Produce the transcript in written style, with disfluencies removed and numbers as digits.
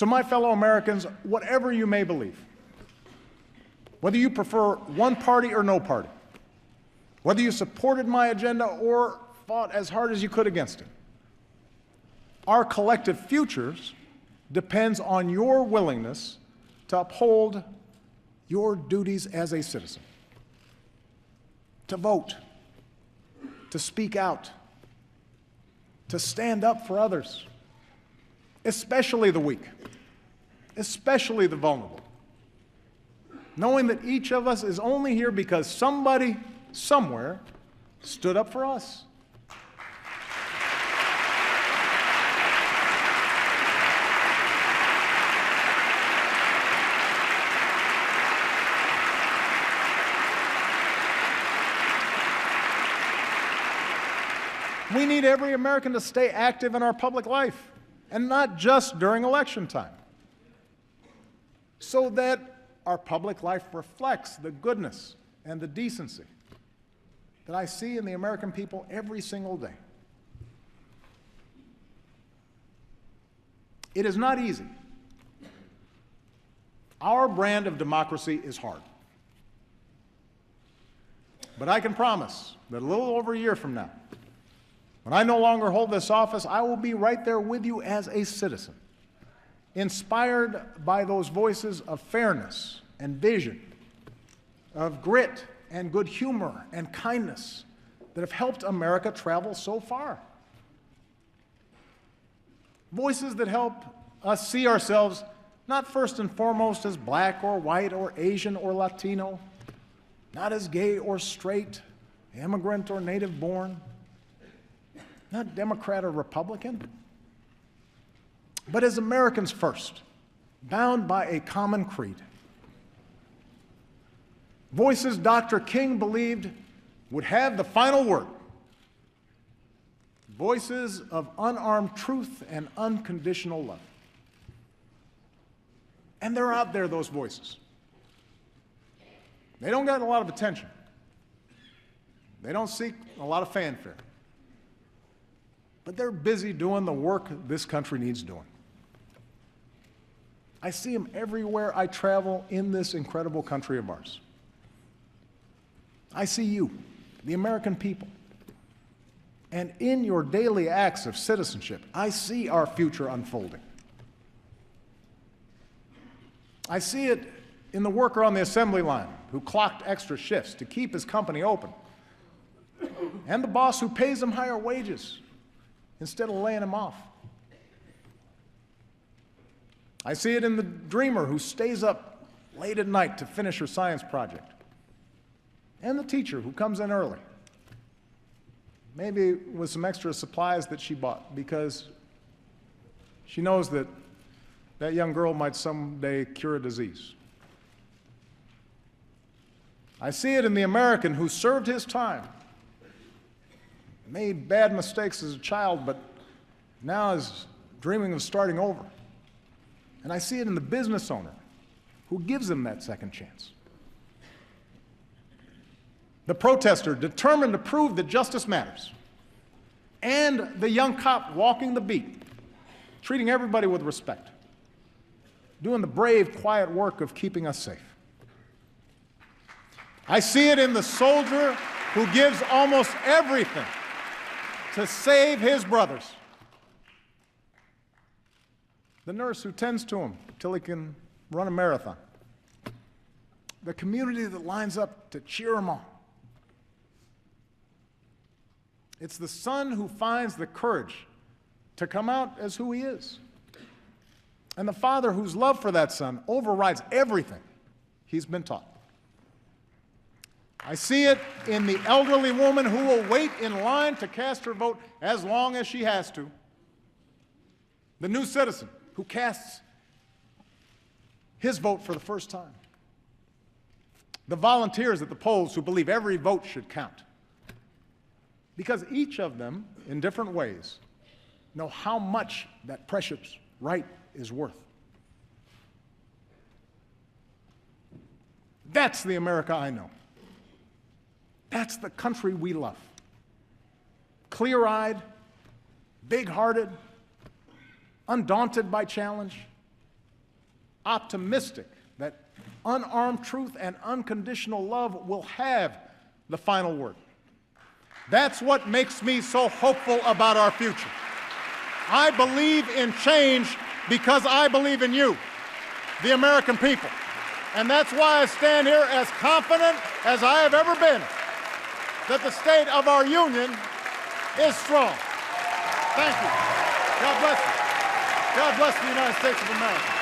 So my fellow Americans, whatever you may believe, whether you prefer one party or no party, whether you supported my agenda or fought as hard as you could against it, our collective futures depends on your willingness to uphold your duties as a citizen, to vote, to speak out, to stand up for others, especially the weak, especially the vulnerable, knowing that each of us is only here because somebody, somewhere, stood up for us. We need every American to stay active in our public life, and not just during election time, so that our public life reflects the goodness and the decency that I see in the American people every single day. It is not easy. Our brand of democracy is hard. But I can promise that a little over a year from now, when I no longer hold this office, I will be right there with you as a citizen, inspired by those voices of fairness and vision, of grit and good humor and kindness that have helped America travel so far. Voices that help us see ourselves not first and foremost as black or white or Asian or Latino, not as gay or straight, immigrant or native born, not Democrat or Republican, but as Americans first, bound by a common creed. Voices Dr. King believed would have the final word. Voices of unarmed truth and unconditional love. And they're out there, those voices. They don't get a lot of attention. They don't seek a lot of fanfare. But they're busy doing the work this country needs doing. I see them everywhere I travel in this incredible country of ours. I see you, the American people. And in your daily acts of citizenship, I see our future unfolding. I see it in the worker on the assembly line who clocked extra shifts to keep his company open, and the boss who pays him higher wages instead of laying him off. I see it in the dreamer who stays up late at night to finish her science project, and the teacher who comes in early, maybe with some extra supplies that she bought because she knows that that young girl might someday cure a disease. I see it in the American who served his time, made bad mistakes as a child, but now is dreaming of starting over. And I see it in the business owner who gives him that second chance. The protester determined to prove that justice matters. And the young cop walking the beat, treating everybody with respect, doing the brave, quiet work of keeping us safe. I see it in the soldier who gives almost everything to save his brothers. The nurse who tends to him till he can run a marathon. The community that lines up to cheer him on. It's the son who finds the courage to come out as who he is. And the father whose love for that son overrides everything he's been taught. I see it in the elderly woman who will wait in line to cast her vote as long as she has to. The new citizen who casts his vote for the first time. The volunteers at the polls who believe every vote should count. Because each of them, in different ways, know how much that precious right is worth. That's the America I know. That's the country we love. Clear-eyed, big-hearted, undaunted by challenge, optimistic that unarmed truth and unconditional love will have the final word. That's what makes me so hopeful about our future. I believe in change because I believe in you, the American people. And that's why I stand here as confident as I have ever been that the state of our union is strong. Thank you. God bless you. God bless the United States of America.